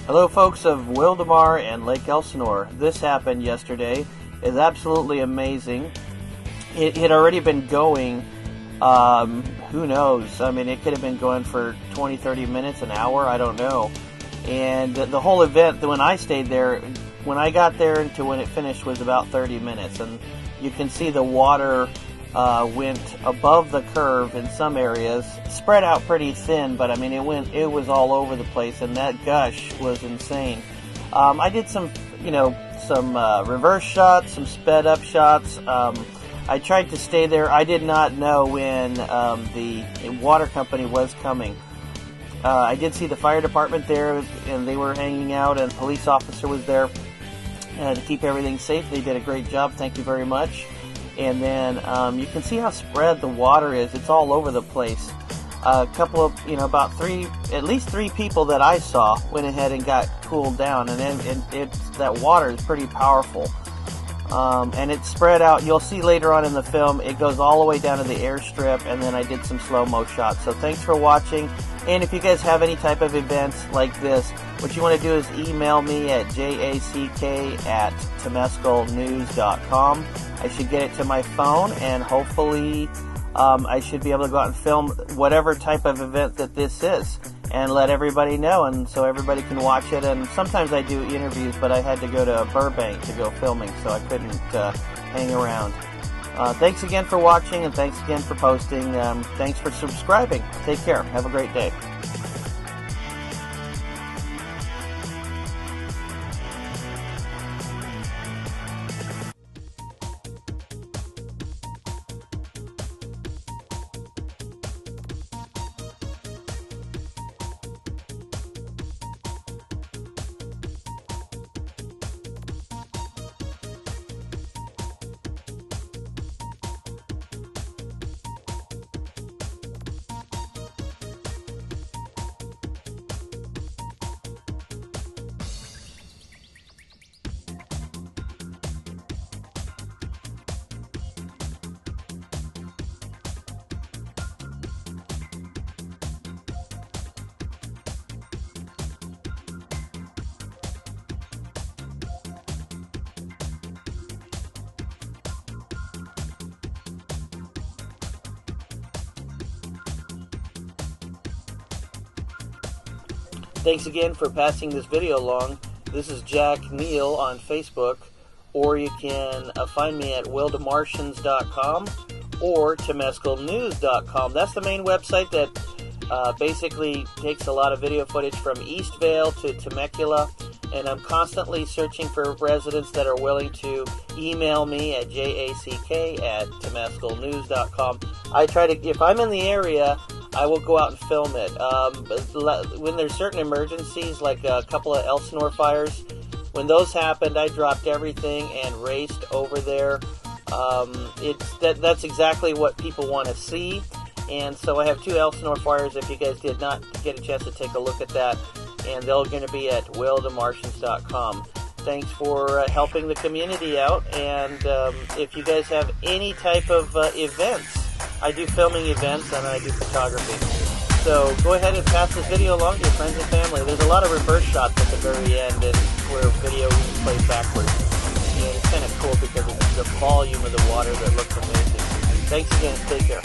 Hello folks of Wildomar and Lake Elsinore. This happened yesterday. It's absolutely amazing. It had already been going, who knows, I mean it could have been going for 20-30 minutes, an hour, I don't know. And the whole event, when I stayed there, when I got there to when it finished was about 30 minutes. And you can see the water went above the curve in some areas, spread out pretty thin, but I mean it was all over the place, and that gush was insane. I did some reverse shots, some sped up shots. I tried to stay there. I did not know when the water company was coming. I did see the fire department there, and they were hanging out, and a police officer was there to keep everything safe. They did a great job. Thank you very much. And then you can see how spread the water is. It's all over the place. A couple of, at least three people that I saw went ahead and got cooled down, and then that water is pretty powerful. And it's spread out. You'll see later on in the film, it goes all the way down to the airstrip, and then I did some slow-mo shots. So thanks for watching. And if you guys have any type of events like this, what you want to do is email me at jack@temescalnews.com. I should get it to my phone, and hopefully I should be able to go out and film whatever type of event that this is and let everybody know, and so everybody can watch it. And sometimes I do interviews, but I had to go to Burbank to go filming, so I couldn't hang around. Thanks again for watching, and thanks again for posting. Thanks for subscribing. Take care. Have a great day. Thanks again for passing this video along. This is Jack Neal on Facebook, or you can find me at wildomartians.com or temescalnews.com. That's the main website that basically takes a lot of video footage from Eastvale to Temecula, and I'm constantly searching for residents that are willing to email me at jack@temescalnews.com. I try to, if I'm in the area, I will go out and film it. When there's certain emergencies, like a couple of Elsinore fires, when those happened, I dropped everything and raced over there. That's exactly what people want to see. And so I have 2 Elsinore fires, if you guys did not get a chance to take a look at that. And they're going to be at wildomartians.com. Thanks for helping the community out. And if you guys have any type of events, I do filming events and I do photography. So go ahead and pass this video along to your friends and family. There's a lot of reverse shots at the very end, and where video plays backwards. And it's kind of cool because of the volume of the water that looks amazing. Thanks again. Take care.